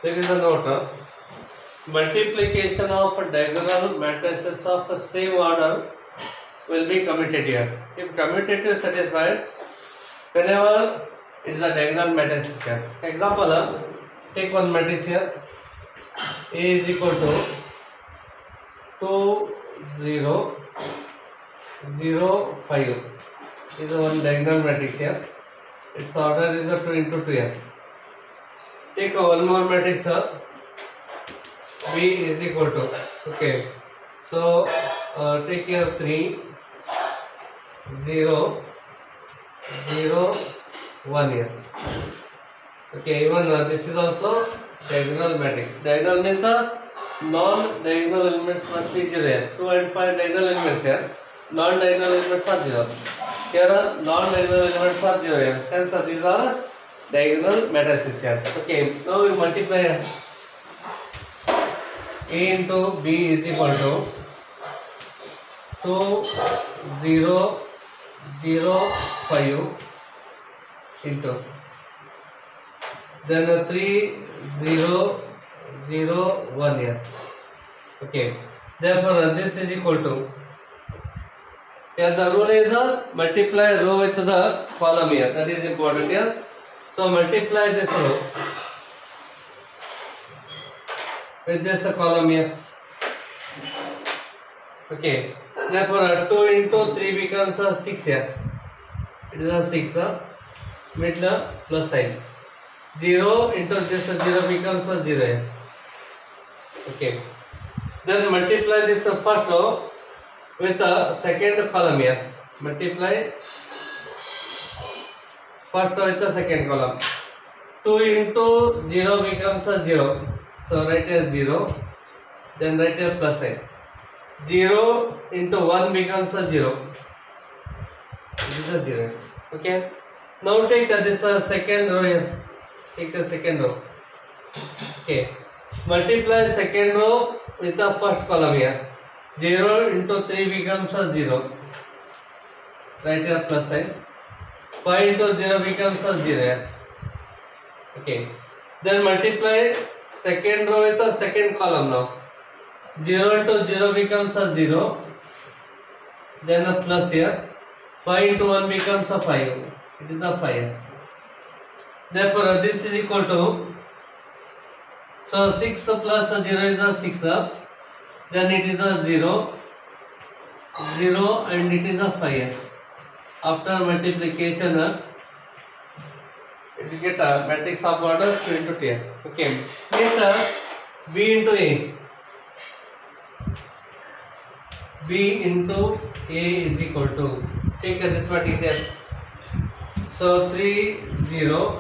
There is a note. Multiplication of diagonal matrices of same order will be commutative. If commutative satisfied, whenever it is a diagonal matrix here. Example, take one matrix here. A is equal to 2 0 0 5 is a one diagonal matrix here. Its order is a 2 into 2 here. Take one more matrix B is equal to, okay, so take here 3 0 0 1 here. Okay, even this is also diagonal matrix. Diagonal means non-diagonal elements must be 0 here. 2 and 5 diagonal elements here. Non-diagonal elements are 0. Here non-diagonal elements are 0 here. Hence these are diagonal matrices here. Okay, now we multiply A into B is equal to 2 0 0 5 into then 3 0 0 1 here. Okay, therefore this is equal to, here the rule is multiply row with the column here. That is important here. So multiply this row with this column here. Okay, therefore 2 into 3 becomes a 6 here. It is a 6 middle plus sign. 0 into this 0 becomes a 0 here. Okay, then multiply this first row with the second column here. Multiply first row with the second column. 2 into 0 becomes a 0. So write here 0. Then write here plus sign. 0 into 1 becomes a 0. This is a 0. Okay. Now take this second row here. Take a second row. Okay. Multiply second row with the first column here. 0 into 3 becomes a 0. Write here plus sign. 5 into 0 becomes a 0 here. Okay. Then multiply second row with the second column now. 0 into 0 becomes a 0. Then a plus here. 5 into 1 becomes a 5. It is a 5. Therefore this is equal to, so 6 plus 0 is a 6. Then it is a 0. 0 and it is a 5. After multiplication, it will get a matrix of order 2 into 2. Okay. Next B into A. B into A is equal to, take this matrix here. So 3 0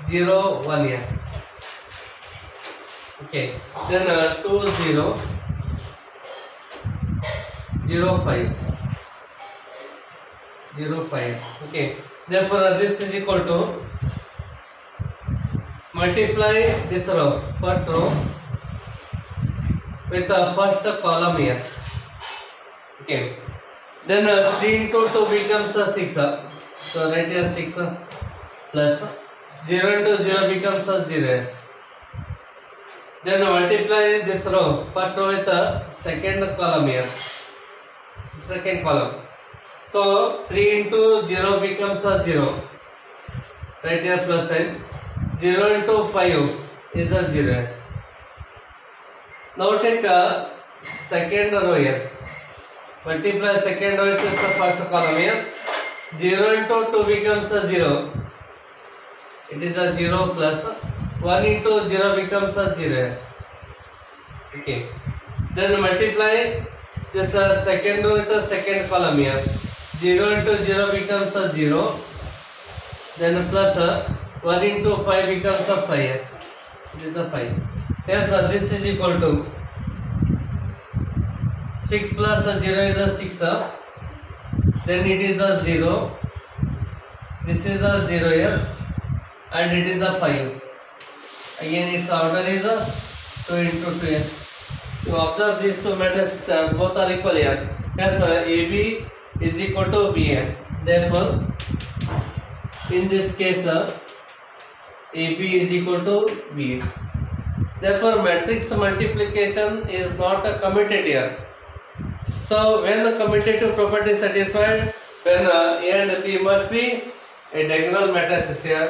0 1 here. Okay. Then 2 0 0 5 0 5. Okay. Therefore this is equal to, multiply this row, first row with the first column here. Okay. Then 3 into 2 becomes a 6. So write here 6 plus 0 into 0 becomes a 0. Then multiply this row, first row with the second column here. Second column. So 3 into 0 becomes a 0. Write here plus sign. 0 into 5 is a 0. Now take a second row here. Multiply second row with the first column here. 0 into 2 becomes a 0. It is a 0 plus 1 into 0 becomes a 0. Okay. Then multiply this second row with the second column here. 0 into 0 becomes a 0. Then plus 1 into 5 becomes a 5. It is a 5. Yes, this is equal to 6 plus 0 is a 6. Then it is a 0. This is a 0 here. And it is a 5. Again its order is a 2 into 2 here. You observe these two matrices both are equal here. Yes, AB is equal to BN. Therefore, in this case, AB is equal to B. Therefore matrix multiplication is not a commutative. So when the commutative property is satisfied, when A and B must be a diagonal matrices here.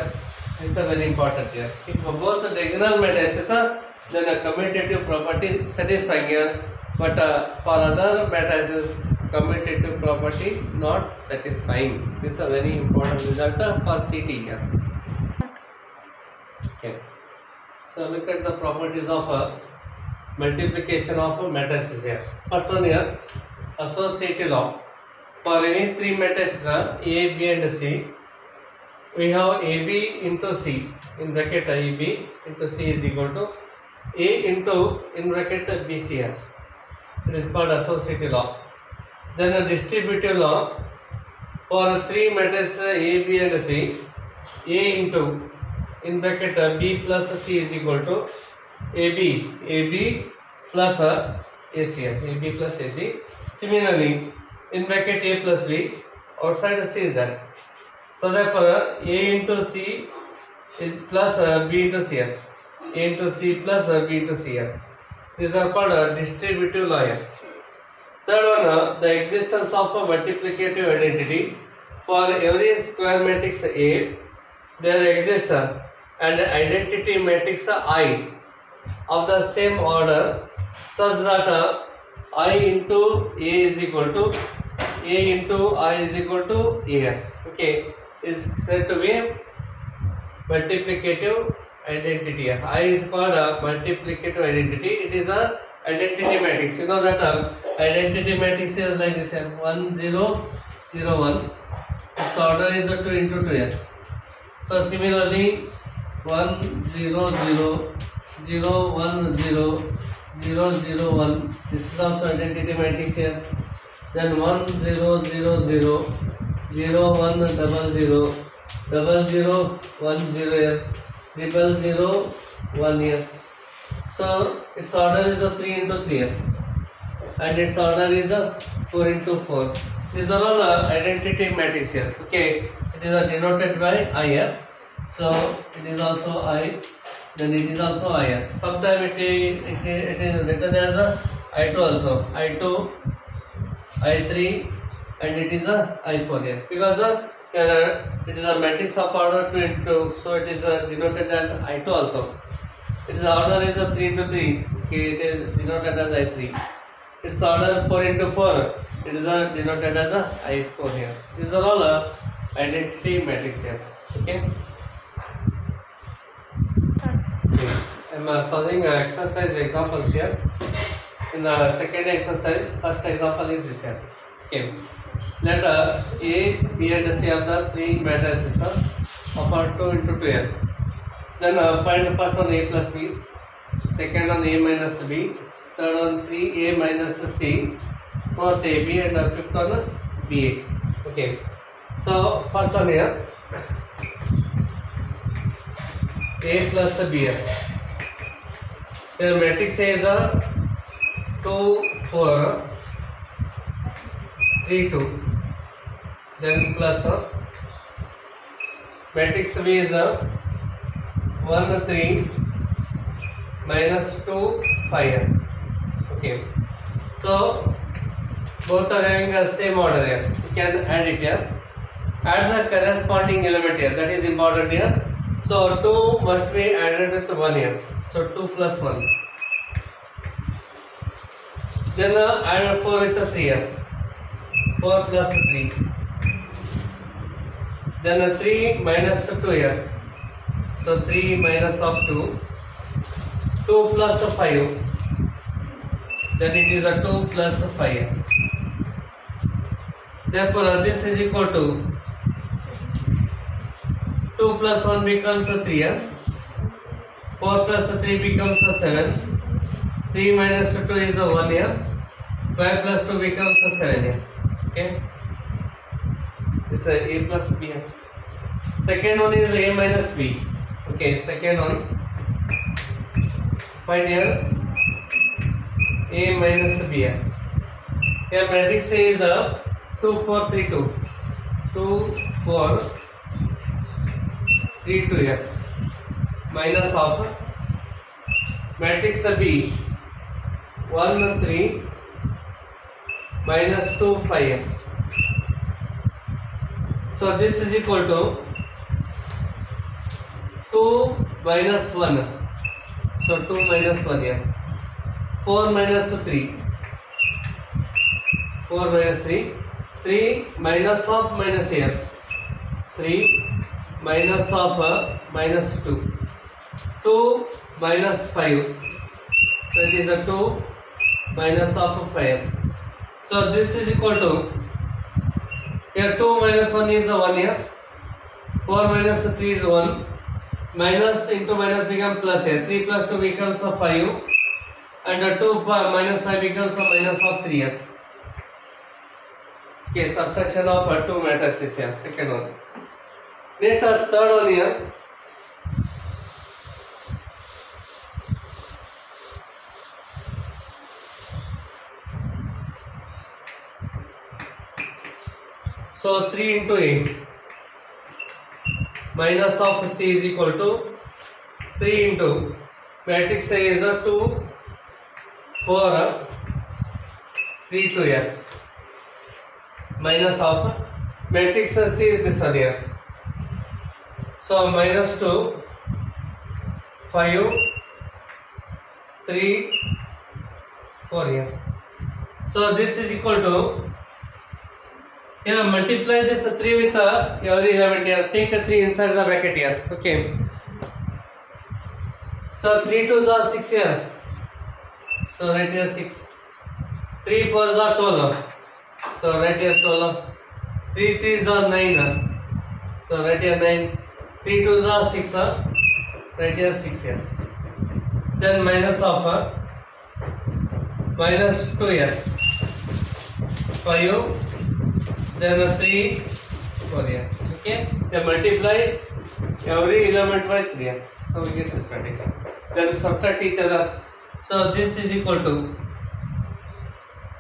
This is very important here. If both the diagonal matrices are, then a commutative property satisfying here. But for other matrices, commutative property not satisfying. This is a very important result for CT here. Okay. So look at the properties of multiplication of matrices here. First one here, associative law. For any three matrices A, B and C, we have AB into C in bracket AB into C is equal to A into in bracket BC here. It is called associative law. Then a distributive law for three matrices A, B and C, A into in bracket B plus C is equal to AB plus AC here, AB plus AC. Similarly, in bracket A plus B, outside C is there. So therefore, A into C is plus B into C here. A into C plus B into C here. These are called distributive law here. Third one, the existence of a multiplicative identity. For every square matrix A, there exists an identity matrix I of the same order such that I into A is equal to A into I is equal to A. Okay, is said to be multiplicative identity. I is called a multiplicative identity. It is a identity matrix. You know that identity matrix is like this here, 1 0 0 1. Its order is 2 into 2 here. So similarly 1 0 0 0 1 0 0 0 1. This is also identity matrix here. Then 1 0 0 0 0 1 0 0 0 0 1 0 here, 0 0 1 here. So its order is 3 into 3 here, and its order is 4 into 4. These are all identity matrix here. Okay, it is denoted by I here. So it is also I, then it is also I here. Sometimes it is written as I2 also, I2, I3, and it is I4 here, because it is a matrix of order 2 into 2, so it is denoted as I2 also. Its order is 3 into 3, okay, it is denoted as I3. Its order 4 into 4, it is denoted as I4 here. These are all identity matrix here. Okay. I am solving exercise examples here. In the second exercise, first example is this here. Okay. Let A, B and C are the three matrices of 2 into 2 here. Then find first one A plus B, second one A minus B, third one 3A minus C, fourth AB, and fifth one BA. Okay. So first one here, A plus B here. Here matrix A is 2 4 3 2. Then plus matrix B is 1 3 minus 2 5. Okay. So both are having the same order here. You can add it here. Add the corresponding element here. That is important here. So 2 must be added with 1 here. So 2 plus 1. Then add 4 with 3 here. 4 plus 3. Then 3 minus 2 here. So 3 minus of 2. 2 plus 5. Then it is 2 plus 5. Therefore this is equal to 2 plus 1 becomes 3. 4 plus 3 becomes 7. 3 minus 2 is 1 here. 5 plus 2 becomes 7 here. Okay. This is A plus B here. Second one is A minus B. Okay, second one. Find here A minus B here. Here matrix A is 2 4 3 2. 2 4 3 2 here. Minus of matrix B 1 3 minus 2 5. So this is equal to 2 minus 1. So 2 minus 1 here. 4 minus 3. 4 minus 3. 3 minus of minus here. 3 minus of minus 2. 2 minus 5. So it is a 2 minus of 5. So this is equal to, here 2 minus 1 is a 1 here. 4 minus 3 is 1. Minus into minus becomes plus here. 3 plus 2 becomes a 5. And 2 minus 5 becomes a minus of 3 here. Okay, subtraction of 2 matrices here. Second one. Next third one here. So 3 into A minus of C is equal to 3 into matrix A is a 2 4 3 2 here minus of matrix C is this one here. So minus 2 5 3 4 here. So this is equal to, here multiply this 3 with every element here. Take a 3 inside the bracket here. Okay. So 3 2s are 6 here. So write here 6. 3 4s are 12. So write here 12. 3 3s are 9. So write here 9. 3 2s are 6. Write here 6 here. Then minus of minus 2 here. 5. Then 3 4 here. Okay. Then multiply every element by 3 here. So we get this matrix. Then subtract each other. So this is equal to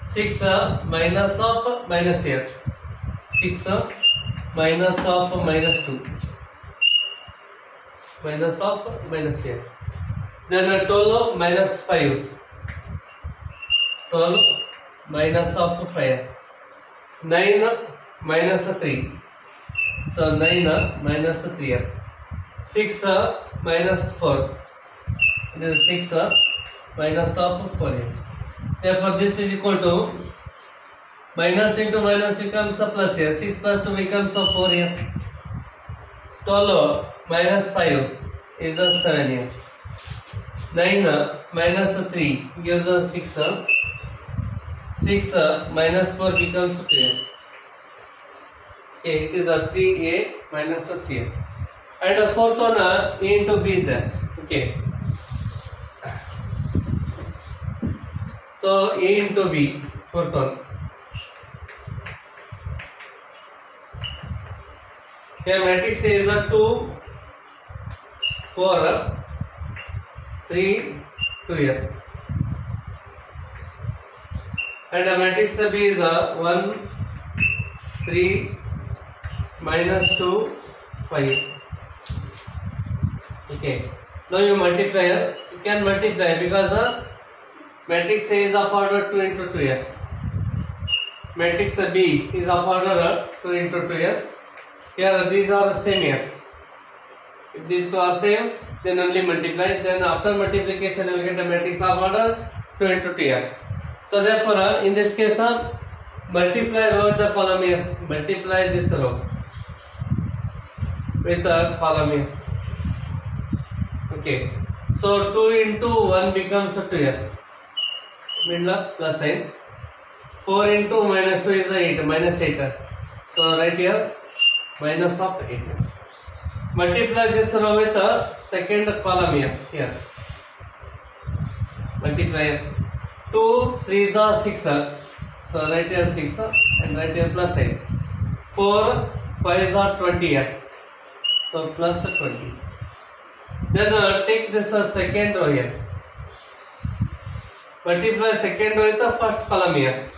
6 minus of minus 2 here. 6 minus of minus 2. Minus of minus 2 here. Then 12 minus 5. 12 minus of 5. 9 minus 3. So 9 minus 3 here. 6 minus 4. This is 6 minus of 4 here. Therefore this is equal to, minus into minus becomes a plus here. 6 plus 2 becomes a 4 here. 12 minus 5 is a 7 here. 9 minus 3 gives us 6. 6 minus 4 becomes 2 here. Okay, it is a 3A minus a C. And the fourth one, A into B is there. Okay. So A into B, fourth one. Here matrix A is a 2 4 3 2 here. And the matrix B is a 1 3 minus 2 5. Okay. Now you multiply here. You can multiply because matrix A is of order 2 into 2 here. Matrix B is of order 2 into 2 here. Here these are same here. If these two are same, then only multiply. Then after multiplication, you will get a matrix of order 2 into 2 here. So therefore, in this case, multiply row with the column here. Multiply this row with the column here. Okay. So 2 into 1 becomes 2 here. Middle plus sign. 4 into minus 2 is 8. Minus 8. So right here minus of 8. Multiply this row with the second column here. Here. Multiply here. 2 3s are 6. So right here 6 and right here plus 8. 4 5s are 20 here. So plus 20. Then take this second row here. Multiply second row with the first column here.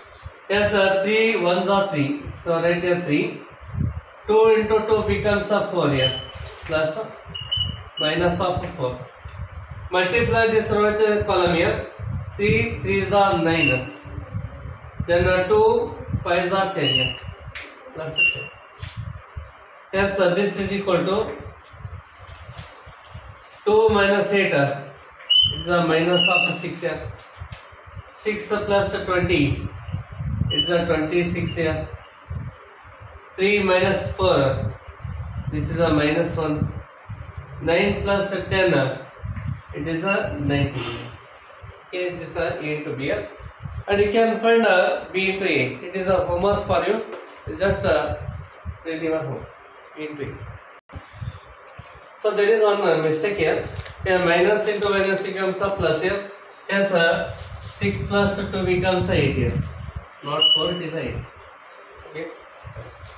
Yes, 3 1s are 3. So right here 3. 2 into 2 becomes 4 here. Plus minus of 4. multiply this row with the column here. 3 3s are 9. Then 2 5s are 10 here. Plus 10. Hence this is equal to 2 minus 8. It's a minus of 6 here. 6 plus 20. It's a 26 here. 3 minus 4. This is a minus 1. 9 plus 10. It is a 19. Okay, this is A into B. And you can find B into A. It is a homework for you. It's just read your home. B into A. So there is one mistake here. Here minus into minus becomes a plus here. Hence 6 plus 2 becomes a 8 here. Not 4, it is a 8. Okay. Yes.